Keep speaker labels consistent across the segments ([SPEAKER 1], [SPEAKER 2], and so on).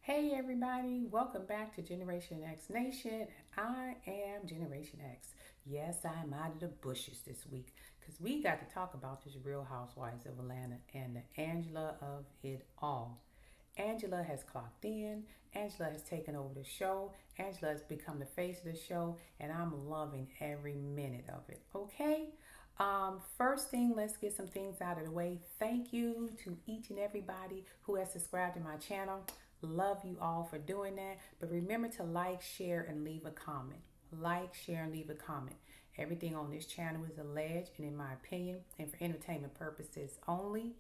[SPEAKER 1] Hey everybody, welcome back to Generation X Nation. I am Generation X. Yes, I'm out of the bushes this week because we got to talk about this Real Housewives of Atlanta and the Angela of it all. Angela has clocked in, Angela has taken over the show, Angela has become the face of the show, and I'm loving every minute of it. Okay? First thing, let's get some things out of the way. Thank you to each and everybody who has subscribed to my channel. Love you all for doing that. But remember to like, share, and leave a comment. Like, share, and leave a comment. Everything on this channel is alleged and in my opinion and for entertainment purposes only.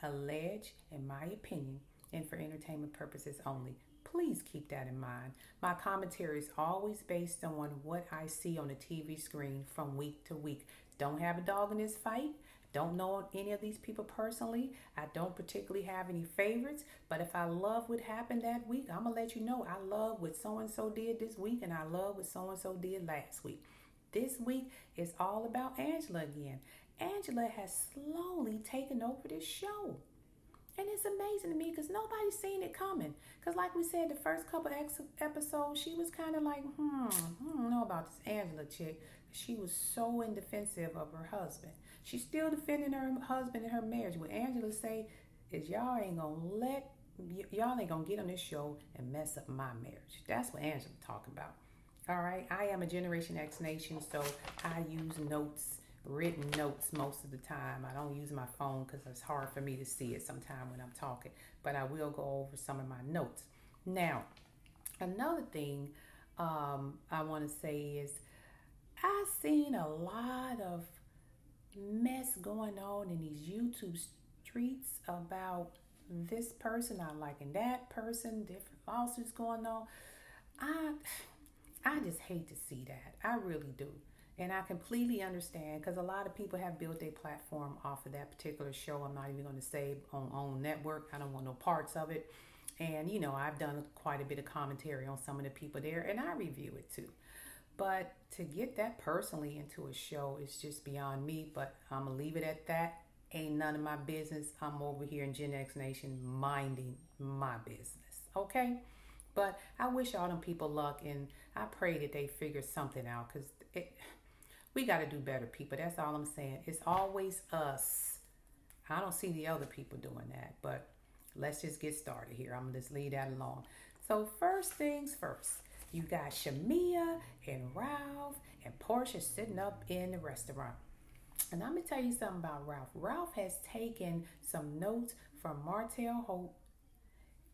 [SPEAKER 1] Alleged in my opinion and for entertainment purposes only. Please keep that in mind. My commentary is always based on what I see on the TV screen from week to week. Don't have a dog in this fight. Don't know any of these people personally. I don't particularly have any favorites, but if I love what happened that week, I'm going to let you know I love what so and so did this week and I love what so and so did last week. This week is all about Angela again. Angela has slowly taken over this show. And it's amazing to me because nobody's seen it coming. Because like we said, the first couple episodes, she was kind of like, I don't know about this Angela chick. She was so in defensive of her husband. She's still defending her husband and her marriage. What Angela say is y'all ain't gonna get on this show and mess up my marriage. That's what Angela talking about. All right, I am a Generation X Nation, so I use written notes most of the time. I don't use my phone because it's hard for me to see it sometime when I'm talking, but I will go over some of my notes. Now, another thing I want to say is I've seen a lot of mess going on in these YouTube streets about this person not liking that person, different lawsuits going on. I I just hate to see that. I really do. And I completely understand because a lot of people have built their platform off of that particular show. I'm not even going to say on network. I don't want no parts of it. And, I've done quite a bit of commentary on some of the people there and I review it too. But to get that personally into a show is just beyond me. But I'm going to leave it at that. Ain't none of my business. I'm over here in Gen X Nation minding my business. Okay? But I wish all them people luck and I pray that they figure something out because we got to do better, people. That's all I'm saying. It's always us. I don't see the other people doing that, but let's just get started here. I'm going to just leave that alone. So first things first, you got Shamea and Ralph and Porsha sitting up in the restaurant. And I'm going to tell you something about Ralph. Ralph has taken some notes from Martell Hope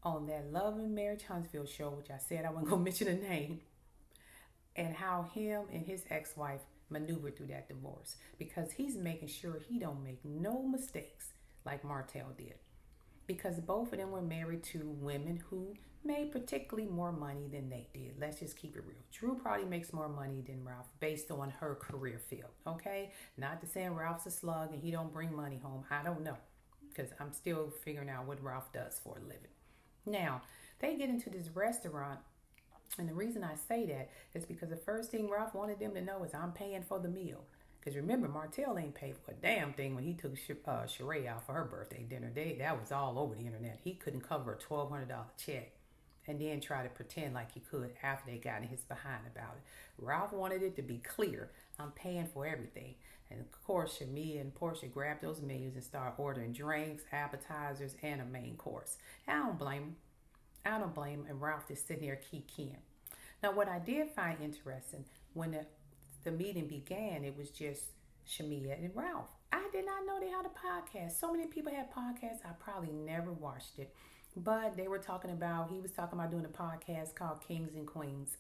[SPEAKER 1] on that Love and Marriage Huntsville show, which I said I wasn't going to mention the name, and how him and his ex-wife maneuvered through that divorce because he's making sure he don't make no mistakes like Martell did, because both of them were married to women who made particularly more money than they did. Let's just keep it real. Drew probably makes more money than Ralph based on her career field. Okay, not to say Ralph's a slug and he don't bring money home. I don't know because I'm still figuring out what Ralph does for a living. Now they get into this restaurant. And the reason I say that is because the first thing Ralph wanted them to know is I'm paying for the meal. Because remember, Martell ain't paid for a damn thing when he took Sheree out for her birthday dinner. That was all over the internet. He couldn't cover a $1,200 check and then try to pretend like he could after they got in his behind about it. Ralph wanted it to be clear. I'm paying for everything. And of course, Shamea and Porsha grabbed those menus and started ordering drinks, appetizers, and a main course. I don't blame them. And Ralph is sitting there kikiing. Now, what I did find interesting when the meeting began, it was just Shamea and Ralph. I did not know they had a podcast. So many people had podcasts. I probably never watched it, but he was talking about doing a podcast called Kings and Queens.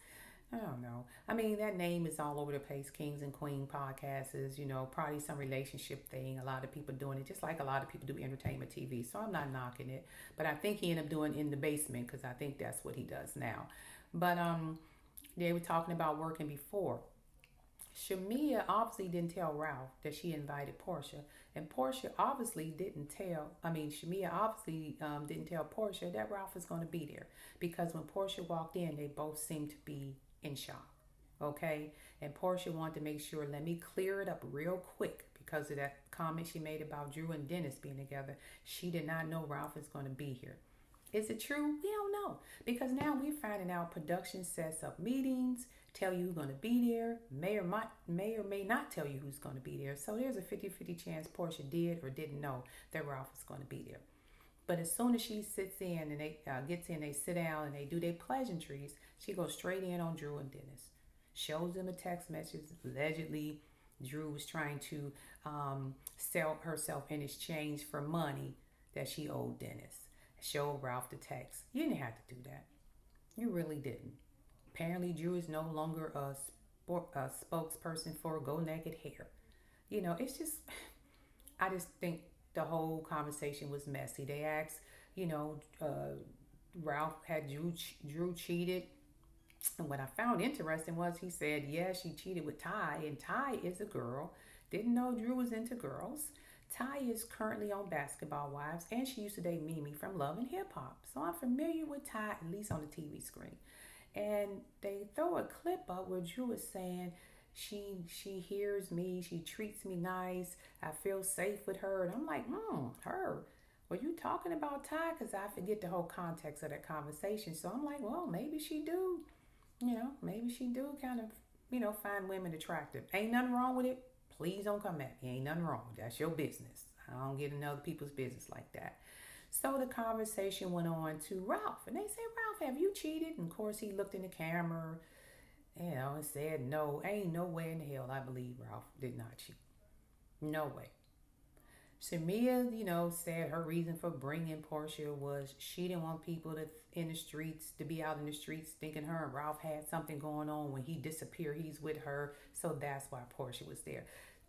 [SPEAKER 1] I don't know. I mean, that name is all over the place. Kings and Queen podcasts is, probably some relationship thing. A lot of people doing it, just like a lot of people do entertainment TV. So I'm not knocking it. But I think he ended up doing In the Basement because I think that's what he does now. But they were talking about working before. Shamea obviously didn't tell Ralph that she invited Porsha. And Shamea obviously didn't tell Porsha that Ralph was going to be there. Because when Porsha walked in, they both seemed to be in shock. Okay? And Porsha wanted to make sure, let me clear it up real quick because of that comment she made about Drew and Dennis being together. She did not know Ralph was going to be here. Is it true? We don't know. Because now we're finding out production sets up meetings, tell you who's going to be there, may or may not tell you who's going to be there. So there's a 50-50 chance Porsha did or didn't know that Ralph was going to be there. But as soon as she sits in and they gets in, they sit down and they do their pleasantries, she goes straight in on Drew and Dennis. Shows them a text message. Allegedly, Drew was trying to sell herself in exchange for money that she owed Dennis. Showed Ralph the text. You didn't have to do that. You really didn't. Apparently, Drew is no longer a spokesperson for Go Naked Hair. You know, it's just, I just think the whole conversation was messy. They asked, Ralph had Drew cheated. And what I found interesting was he said, yeah, she cheated with Ty, and Ty is a girl. Didn't know Drew was into girls. Ty is currently on Basketball Wives, and she used to date Mimi from Love and Hip Hop. So I'm familiar with Ty, at least on the TV screen. And they throw a clip up where Drew is saying, she hears me, she treats me nice, I feel safe with her. And I'm like, her. Were you talking about Ty? Because I forget the whole context of that conversation. So I'm like, well, maybe she do. Maybe she do kind of, find women attractive. Ain't nothing wrong with it. Please don't come at me. Ain't nothing wrong. That's your business. I don't get in other people's business like that. So the conversation went on to Ralph. And they said, Ralph, have you cheated? And of course, he looked in the camera, and said, no, ain't no way in hell I believe Ralph did not cheat. No way. Shamea, said her reason for bringing Porsha was she didn't want people to be out in the streets thinking her and Ralph had something going on. When he disappeared, he's with her. So that's why Porsha was there.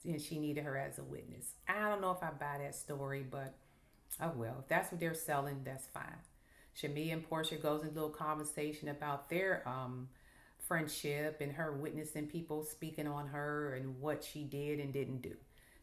[SPEAKER 1] And she needed her as a witness. I don't know if I buy that story, but oh well. If that's what they're selling, that's fine. Shamea and Porsha goes into a little conversation about their friendship and her witnessing people speaking on her and what she did and didn't do.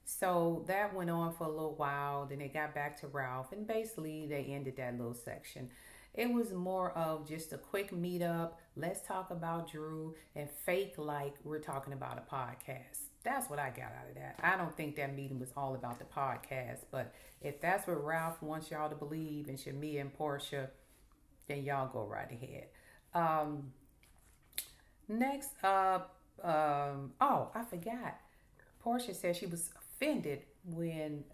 [SPEAKER 1] So that went on for a little while. Then they got back to Ralph, and basically they ended that little section. It was more of just a quick meetup. Let's talk about Drew and fake like we're talking about a podcast. That's what I got out of that. I don't think that meeting was all about the podcast, but if that's what Ralph wants y'all to believe, and Shamea and Porsha, then y'all go right ahead. Next up, I forgot. Porsha said she was offended when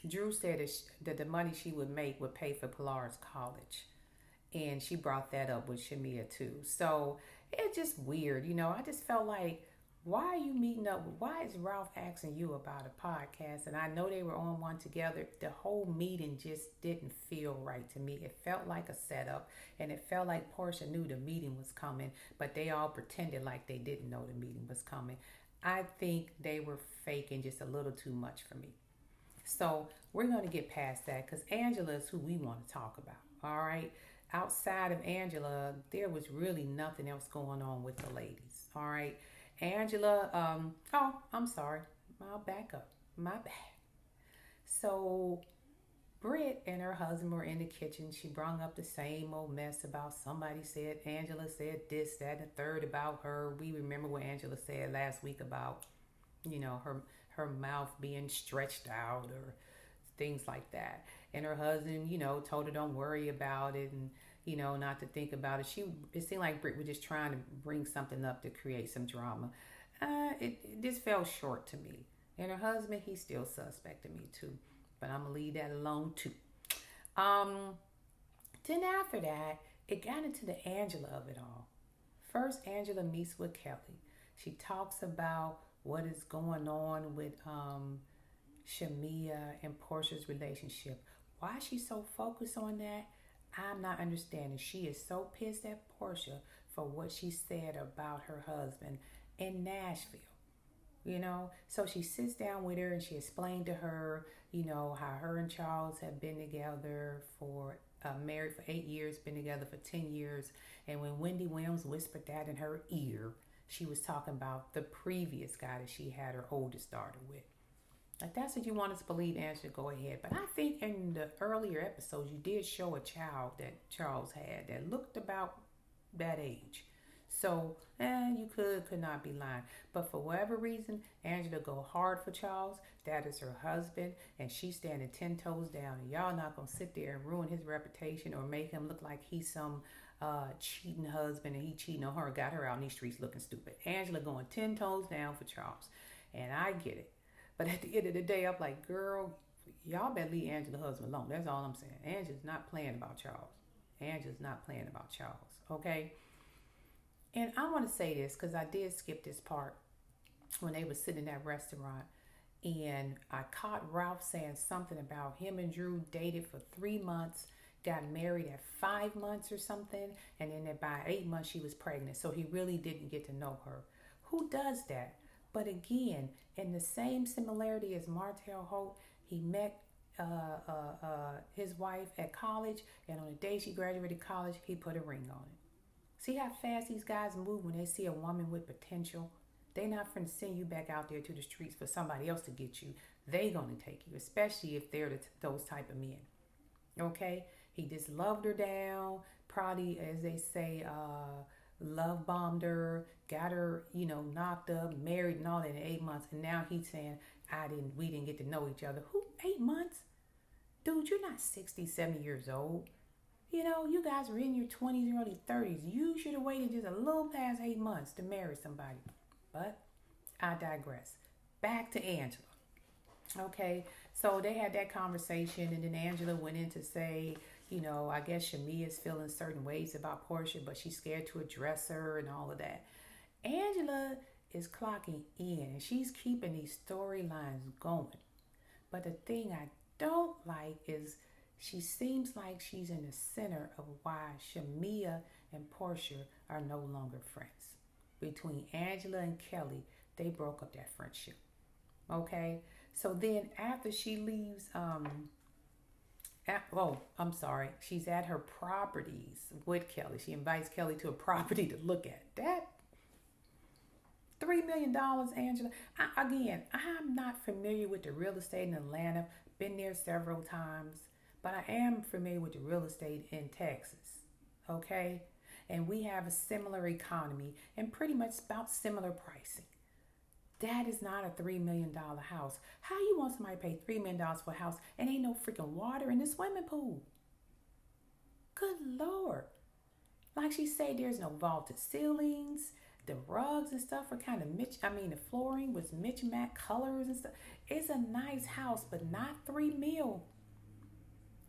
[SPEAKER 1] Drew said that the money she would make would pay for Pilar's college. And she brought that up with Shamea too. So it's just weird. I just felt like, why are you meeting up? Why is Ralph asking you about a podcast? And I know they were on one together. The whole meeting just didn't feel right to me. It felt like a setup, and it felt like Porsha knew the meeting was coming, but they all pretended like they didn't know the meeting was coming. I think they were faking just a little too much for me. So we're going to get past that because Angela is who we want to talk about. All right. Outside of Angela, there was really nothing else going on with the ladies. All right. Angela, I'm sorry. I'll back up. My bad. So Britt and her husband were in the kitchen. She brought up the same old mess about somebody said, Angela said this, that, and the third about her. We remember what Angela said last week about, her mouth being stretched out or things like that. And her husband, told her don't worry about it and, not to think about it. It seemed like Britt was just trying to bring something up to create some drama. It just fell short to me. And her husband, he's still suspect to me too. But I'm going to leave that alone too. Then after that, it got into the Angela of it all. First, Angela meets with Kelly. She talks about what is going on with Shamea and Porsha's relationship. Why is she so focused on that? I'm not understanding. She is so pissed at Porsha for what she said about her husband in Nashville. So she sits down with her and she explained to her, how her and Charles have been together married for 8 years, been together for 10 years. And when Wendy Williams whispered that in her ear, she was talking about the previous guy that she had her oldest daughter with. If that's what you want us to believe, Angela, go ahead. But I think in the earlier episodes, you did show a child that Charles had that looked about that age. So, you could not be lying. But for whatever reason, Angela go hard for Charles. That is her husband, and she's standing 10 toes down. And y'all not gonna sit there and ruin his reputation or make him look like he's some cheating husband and he cheating on her, got her out in these streets looking stupid. Angela going 10 toes down for Charles, and I get it. But at the end of the day, I'm like, girl, y'all better leave Angela's husband alone. That's all I'm saying. Angela's not playing about Charles. Angela's not playing about Charles. Okay. And I want to say this because I did skip this part when they were sitting in that restaurant, and I caught Ralph saying something about him and Drew dated for 3 months, got married at 5 months or something, and then by 8 months she was pregnant. So he really didn't get to know her. Who does that? But again, in the same similarity as Martell Holt, he met his wife at college, and on the day she graduated college, he put a ring on it. See how fast these guys move when they see a woman with potential? They not finna send you back out there to the streets for somebody else to get you. They gonna take you, especially if they're those type of men. Okay? He just loved her down, probably, as they say, love bombed her, got her, knocked up, married and all that in 8 months. And now he's saying, we didn't get to know each other. Who, 8 months? Dude, you're not 60, 70 years old. You guys were in your 20s, early 30s. You should have waited just a little past 8 months to marry somebody. But I digress. Back to Angela. Okay, so they had that conversation, and then Angela went in to say, I guess Shamea's feeling certain ways about Porsha, but she's scared to address her and all of that. Angela is clocking in, and she's keeping these storylines going. But the thing I don't like is she seems like she's in the center of why Shamea and Porsha are no longer friends. Between Angela and Kelly, they broke up that friendship. Okay? So then after she leaves, she's at her properties with Kelly. She invites Kelly to a property to look at. That $3 million, Angela. I'm not familiar with the real estate in Atlanta. Been there several times. But I am familiar with the real estate in Texas, okay? And we have a similar economy and pretty much about similar pricing. That is not a $3 million house. How you want somebody to pay $3 million for a house and ain't no freaking water in the swimming pool? Good Lord. Like she said, there's no vaulted ceilings. The rugs and stuff are kind of the flooring was mismatched colors and stuff. It's a nice house, but not $3 million.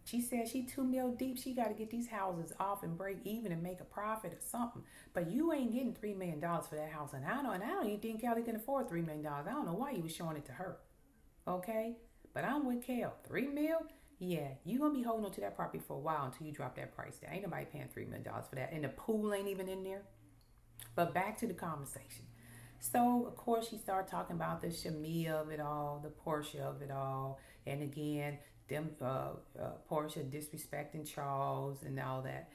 [SPEAKER 1] She said she $2 million deep. She got to get these houses off and break even and make a profit or something. But you ain't getting $3 million for that house. And I don't even think Kelly can afford $3 million. I don't know why you was showing it to her. Okay? But I'm with Kel. $3 million? Yeah, you going to be holding on to that property for a while until you drop that price down. Ain't nobody paying $3 million for that. And the pool ain't even in there. But back to the conversation. So, of course, she started talking about the Shamea of it all, the Porsha of it all. And again, them Porsha disrespecting Charles and all that.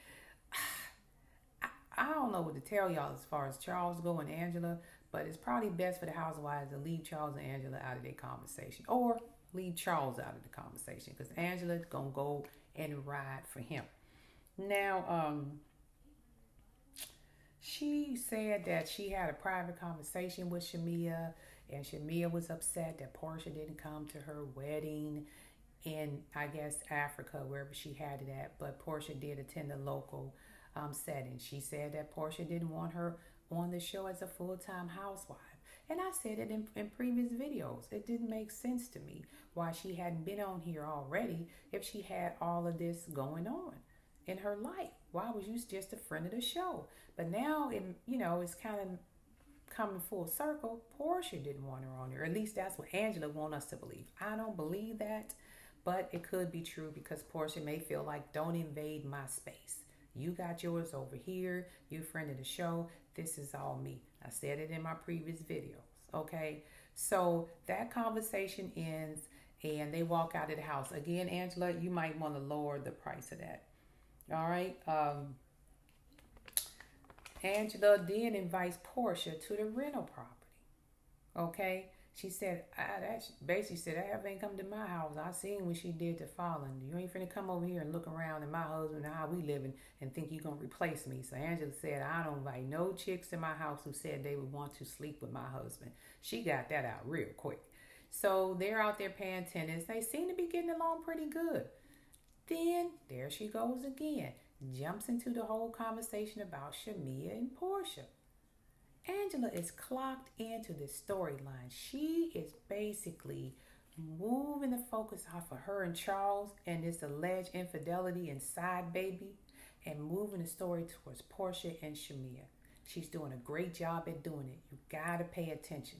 [SPEAKER 1] I don't know what to tell y'all as far as Charles go and Angela, but it's probably best for the Housewives to leave Charles and Angela out of their conversation, or leave Charles out of the conversation, because Angela's gonna go and ride for him. Now, she said that she had a private conversation with Shamea, and Shamea was upset that Porsha didn't come to her wedding in, I guess, Africa, wherever she had it at. But Porsha did attend the local setting. She said that Porsha didn't want her on the show as a full-time housewife. And I said it in previous videos. It didn't make sense to me why she hadn't been on here already if she had all of this going on in her life. Why was you just a friend of the show? But now, it's kind of coming full circle. Porsha didn't want her on there. At least that's what Angela wants us to believe. I don't believe that. But it could be true because Porsha may feel like, don't invade my space. You got yours over here. You a friend of the show. This is all me. I said it in my previous videos. Okay. So that conversation ends and they walk out of the house. Again, Angela, you might want to lower the price of that. All right. Angela then invites Porsha to the rental property. Okay. She said, basically said, I ain't come to my house. I seen what she did to Fallen. You ain't finna come over here and look around at my husband and how we living and think you gonna replace me. So Angela said, I don't invite no chicks in my house who said they would want to sleep with my husband. She got that out real quick. So they're out there paying tennis. They seem to be getting along pretty good. Then there she goes again. Jumps into the whole conversation about Shamea and Porsha. Angela is clocked into this storyline. She is basically moving the focus off of her and Charles and this alleged infidelity and side baby and moving the story towards Porsha and Shamea. She's doing a great job at doing it. You gotta pay attention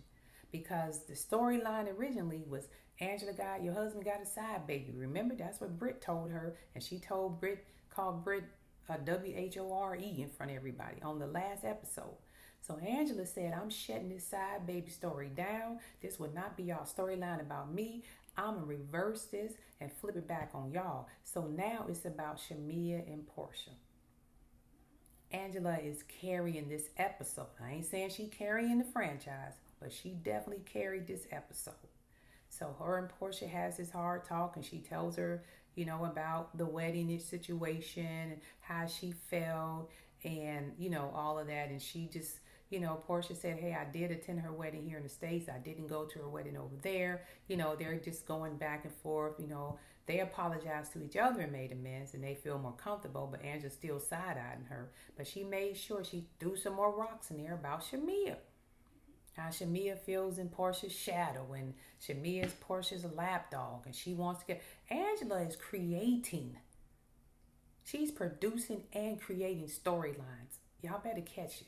[SPEAKER 1] because the storyline originally was your husband got a side baby. Remember, that's what Britt told her, and she told called Britt a WHORE in front of everybody on the last episode. So Angela said, I'm shutting this side baby story down. This would not be y'all storyline about me. I'm going to reverse this and flip it back on y'all. So now it's about Shamea and Porsha. Angela is carrying this episode. I ain't saying she carrying the franchise, but she definitely carried this episode. So her and Porsha has this hard talk and she tells her, about the wedding situation and how she felt and, all of that. And she just, Porsha said, hey, I did attend her wedding here in the States. I didn't go to her wedding over there. They're just going back and forth. They apologized to each other and made amends and they feel more comfortable, but Angela's still side-eyeing her. But she made sure she threw some more rocks in there about Shamea. How Shamea feels in Porsha's shadow and Shamea is Porsha's lapdog and she wants to get... Angela is creating. She's producing and creating storylines. Y'all better catch it.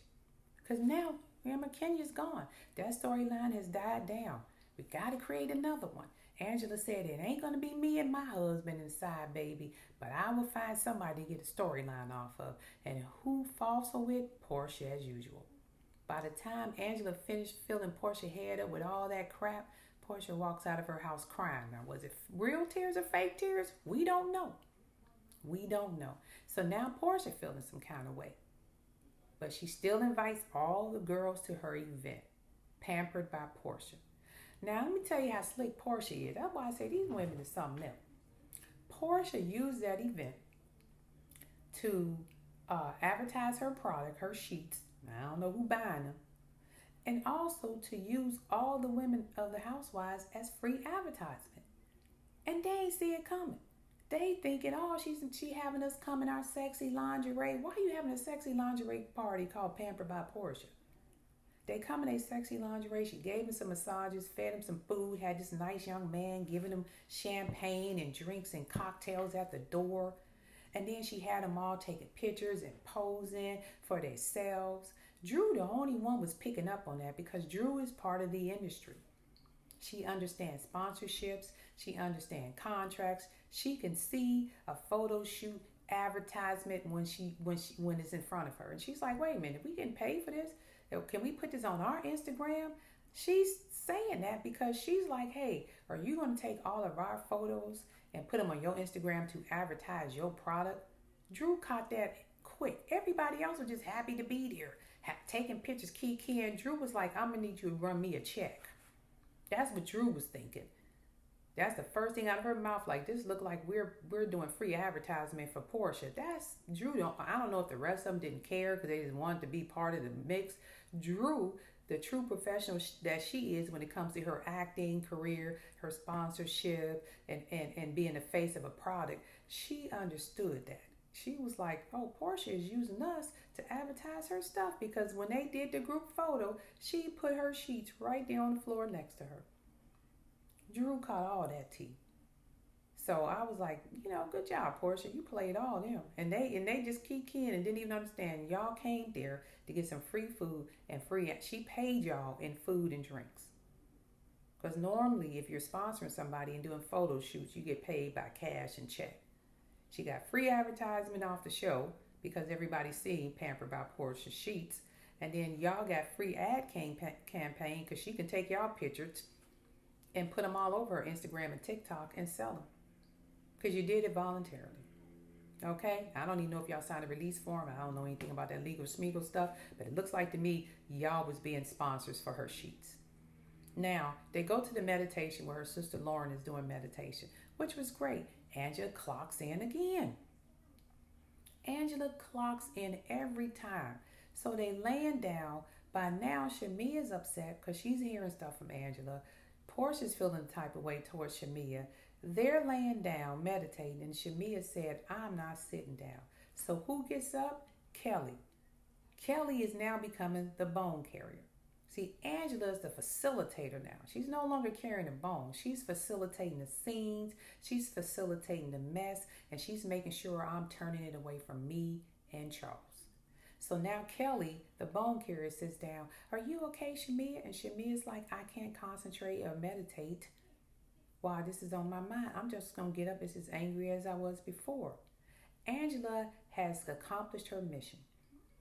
[SPEAKER 1] Because now, remember, Kenya's gone. That storyline has died down. We got to create another one. Angela said, it ain't going to be me and my husband inside, baby, but I will find somebody to get a storyline off of. And who falls for it? Porsha as usual. By the time Angela finished filling Porsha's head up with all that crap, Porsha walks out of her house crying. Now, was it real tears or fake tears? We don't know. So now Porsha feeling some kind of way. But she still invites all the girls to her event, pampered by Porsha. Now, let me tell you how slick Porsha is. That's why I say these women is something else. Porsha used that event to advertise her product, her sheets. I don't know who buying them. And also to use all the women of the Housewives as free advertisement. And they ain't see it coming. They thinking, she having us come in our sexy lingerie. Why are you having a sexy lingerie party called Pampered by Porsha? They come in a sexy lingerie. She gave him some massages, fed him some food, had this nice young man giving him champagne and drinks and cocktails at the door. And then she had them all taking pictures and posing for themselves. Drew, the only one, was picking up on that because Drew is part of the industry. She understands sponsorships. She understands contracts. She can see a photo shoot advertisement when it's in front of her. And she's like, wait a minute, we getting paid for this? Can we put this on our Instagram? She's saying that because she's like, hey, are you going to take all of our photos and put them on your Instagram to advertise your product? Drew caught that quick. Everybody else was just happy to be there, taking pictures, Kiki, and Drew was like, I'm going to need you to run me a check. That's what Drew was thinking. That's the first thing out of her mouth. Like, this look like we're doing free advertisement for Porsha. That's Drew. I don't know if the rest of them didn't care because they just wanted to be part of the mix. Drew, the true professional that she is when it comes to her acting career, her sponsorship, and being the face of a product, she understood that. She was like, oh, Porsha is using us to advertise her stuff because when they did the group photo, she put her sheets right there on the floor next to her. Drew caught all that tea. So I was like, good job, Porsha. You played all them. And they just keep keying and didn't even understand. Y'all came there to get some free food and she paid y'all in food and drinks. Because normally if you're sponsoring somebody and doing photo shoots, you get paid by cash and check. She got free advertisement off the show because everybody's seeing Pampered by Porsha sheets. And then y'all got free ad campaign because she can take y'all pictures and put them all over her Instagram and TikTok and sell them. Because you did it voluntarily. Okay? I don't even know if y'all signed a release form. I don't know anything about that legal schmeagle stuff. But it looks like to me, y'all was being sponsors for her sheets. Now, they go to the meditation where her sister Lauren is doing meditation, which was great. Angela clocks in again. Angela clocks in every time. So they laying down. By now, Shamea's upset because she's hearing stuff from Angela. Porsha's feeling the type of way towards Shamea. They're laying down, meditating, and Shamea said, I'm not sitting down. So who gets up? Kelly. Kelly is now becoming the bone carrier. See, Angela is the facilitator now. She's no longer carrying the bone. She's facilitating the scenes. She's facilitating the mess. And she's making sure I'm turning it away from me and Charles. So now Kelly, the bone carrier, sits down. Are you okay, Shamea? And Shamea's like, I can't concentrate or meditate while this is on my mind. I'm just going to get up as angry as I was before. Angela has accomplished her mission.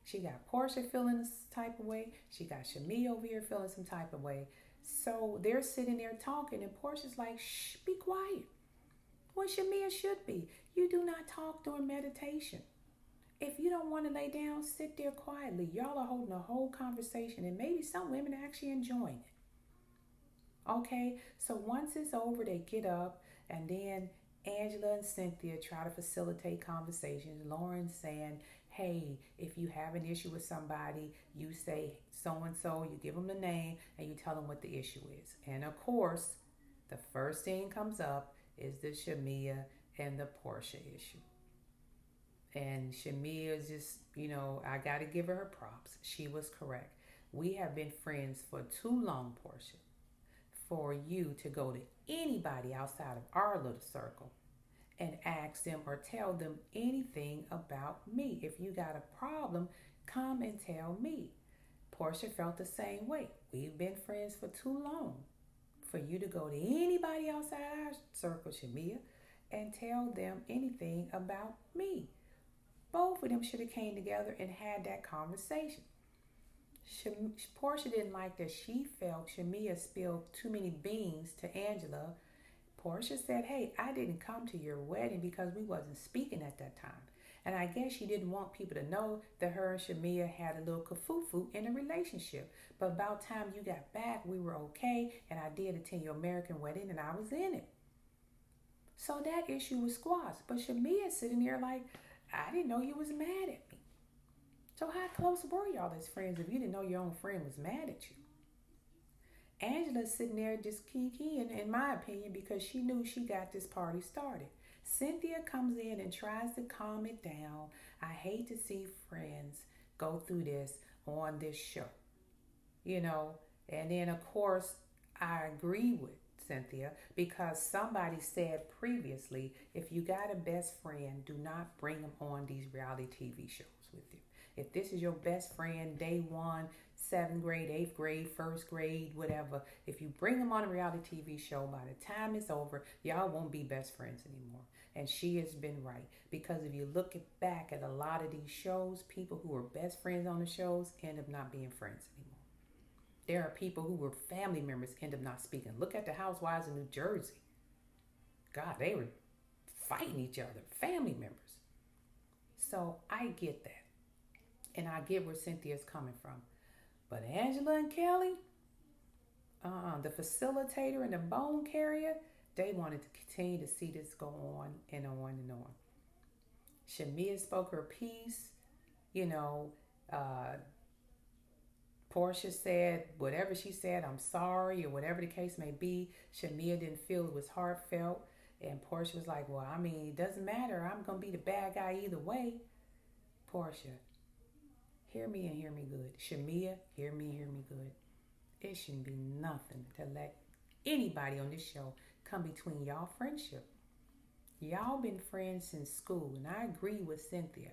[SPEAKER 1] She got Porsha feeling this type of way. She got Shamea over here feeling some type of way. So they're sitting there talking, and Porsha's like, shh, be quiet. Well, Shamea should be. You do not talk during meditation. If you don't want to lay down, sit there quietly. Y'all are holding a whole conversation, and maybe some women are actually enjoying it. Okay, so once it's over, they get up, and then Angela and Cynthia try to facilitate conversations. Lauren saying, hey, if you have an issue with somebody, you say so-and-so, you give them the name, and you tell them what the issue is. And of course, the first thing comes up is the Shamea and the Porsha issue. And Shamea is just, I got to give her props. She was correct. We have been friends for too long, Porsha, for you to go to anybody outside of our little circle and ask them or tell them anything about me. If you got a problem, come and tell me. Porsha felt the same way. We've been friends for too long for you to go to anybody outside our circle, Shamea, and tell them anything about me. Both of them should have came together and had that conversation. Porsha didn't like that she felt Shamea spilled too many beans to Angela. Porsha said, hey, I didn't come to your wedding because we wasn't speaking at that time. And I guess she didn't want people to know that her and Shamea had a little kafufu in a relationship. But about time you got back, we were okay, and I did attend your American wedding, and I was in it. So that issue was squashed. But Shamea sitting there like, I didn't know you was mad at me. So how close were y'all as friends if you didn't know your own friend was mad at you? Angela's sitting there just kiki, in my opinion, because she knew she got this party started. Cynthia comes in and tries to calm it down. I hate to see friends go through this on this show. And then of course, I agree with Cynthia because somebody said previously, if you got a best friend, do not bring them on these reality TV shows with you. If this is your best friend, day one, 7th grade, 8th grade, 1st grade, whatever, if you bring them on a reality TV show, by the time it's over, y'all won't be best friends anymore. And she has been right. Because if you look back at a lot of these shows, people who were best friends on the shows end up not being friends anymore. There are people who were family members end up not speaking. Look at the Housewives in New Jersey. God, they were fighting each other, family members. So I get that. And I get where Cynthia's coming from. But Angela and Kelly, the facilitator and the bone carrier, they wanted to continue to see this go on and on and on. Shamea spoke her piece. Porsha said whatever she said, I'm sorry, or whatever the case may be. Shamea didn't feel it was heartfelt. And Porsha was like, well, it doesn't matter. I'm going to be the bad guy either way. Porsha, hear me and hear me good. Shamea, hear me good. It shouldn't be nothing to let anybody on this show come between y'all friendship. Y'all been friends since school, and I agree with Cynthia.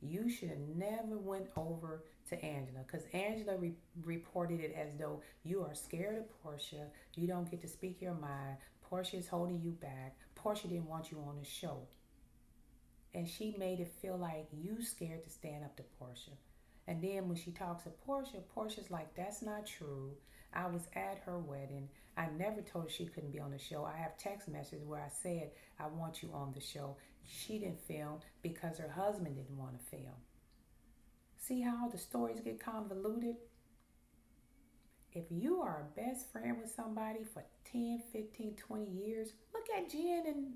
[SPEAKER 1] You should have never went over to Angela because Angela reported it as though you are scared of Porsha. You don't get to speak your mind. Porsha is holding you back. Porsha didn't want you on the show. And she made it feel like you scared to stand up to Porsha. And then when she talks to Porsha, Portia's like, that's not true. I was at her wedding. I never told her she couldn't be on the show. I have text messages where I said, I want you on the show. She didn't film because her husband didn't want to film. See how the stories get convoluted? If you are a best friend with somebody for 10, 15, 20 years, look at Jen and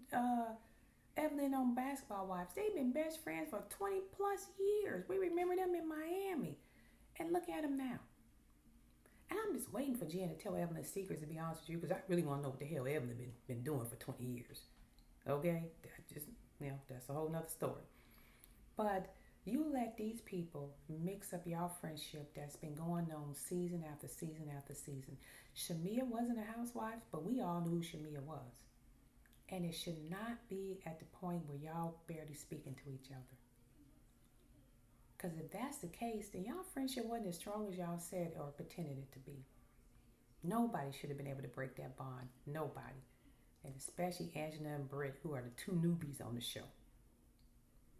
[SPEAKER 1] Evelyn on Basketball Wives. They've been best friends for 20 plus years. We remember them in Miami. And look at them now. And I'm just waiting for Jen to tell Evelyn's secrets, to be honest with you, because I really want to know what the hell Evelyn been doing for 20 years. Okay? That's a whole nother story. But you let these people mix up your friendship that's been going on season after season after season. Shamea wasn't a housewife, but we all knew who Shamea was. And it should not be at the point where y'all barely speaking to each other. Because if that's the case, then y'all friendship wasn't as strong as y'all said or pretended it to be. Nobody should have been able to break that bond. Nobody. And especially Angela and Britt, who are the two newbies on the show.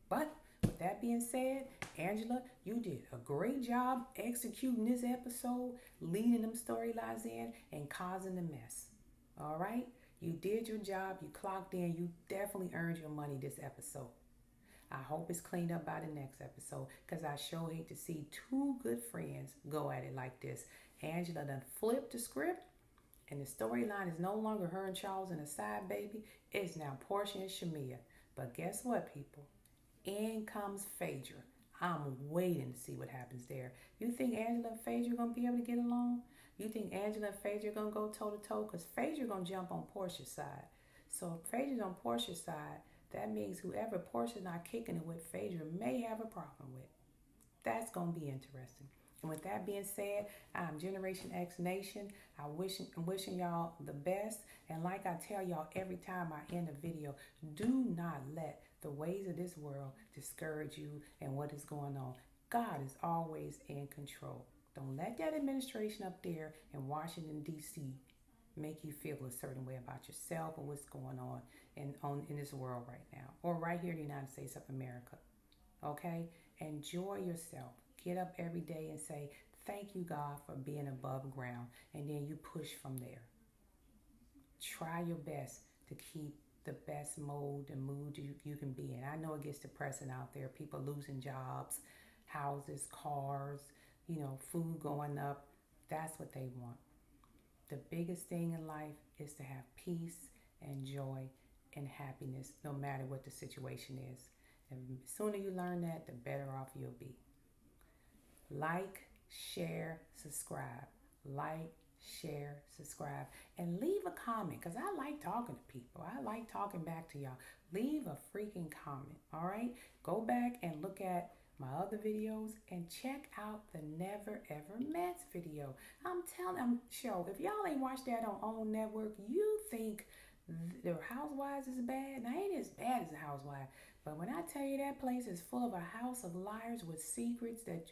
[SPEAKER 1] But with that being said, Angela, you did a great job executing this episode, leading them storylines in, and causing the mess. All right? You did your job. You clocked in. You definitely earned your money this episode. I hope it's cleaned up by the next episode, because I sure hate to see two good friends go at it like this. Angela done flipped the script, and the storyline is no longer her and Charles and a side baby. It's now Porsha and Shamea. But guess what, people? In comes Phaedra. I'm waiting to see what happens there. You think Angela and Phaedra are going to be able to get along? You think Angela and Phaedra are going to go toe-to-toe? Because Phaedra going to jump on Porsha's side. So if Phaedra's on Porsha's side, that means whoever Porsha's not kicking it with, Phaedra may have a problem with. That's going to be interesting. And with that being said, I'm Generation X Nation. I'm wishing y'all the best. And like I tell y'all every time I end a video, do not let the ways of this world discourage you and what is going on. God is always in control. Don't let that administration up there in Washington, D.C. make you feel a certain way about yourself or what's going on in this world right now, or right here in the United States of America. Okay? Enjoy yourself. Get up every day and say, thank you, God, for being above ground. And then you push from there. Try your best to keep the best mode and mood you can be in. I know it gets depressing out there. People losing jobs, houses, cars, food going up. That's what they want. The biggest thing in life is to have peace and joy and happiness, no matter what the situation is. And the sooner you learn that, the better off you'll be. Like, share, subscribe. Like, share, subscribe. And leave a comment, because I like talking to people. I like talking back to y'all. Leave a freaking comment, all right? Go back and look at my other videos and check out the Never Ever Mets video. I'm sure if y'all ain't watched that on OWN Network, you think the Housewives is bad. Now, it ain't as bad as the Housewives, but when I tell you that place is full of a house of liars with secrets, that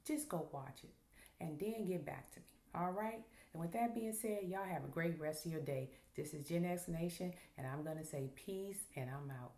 [SPEAKER 1] just go watch it and then get back to me. All right? And with that being said, y'all have a great rest of your day. This is Gen X Nation, and I'm going to say peace, and I'm out.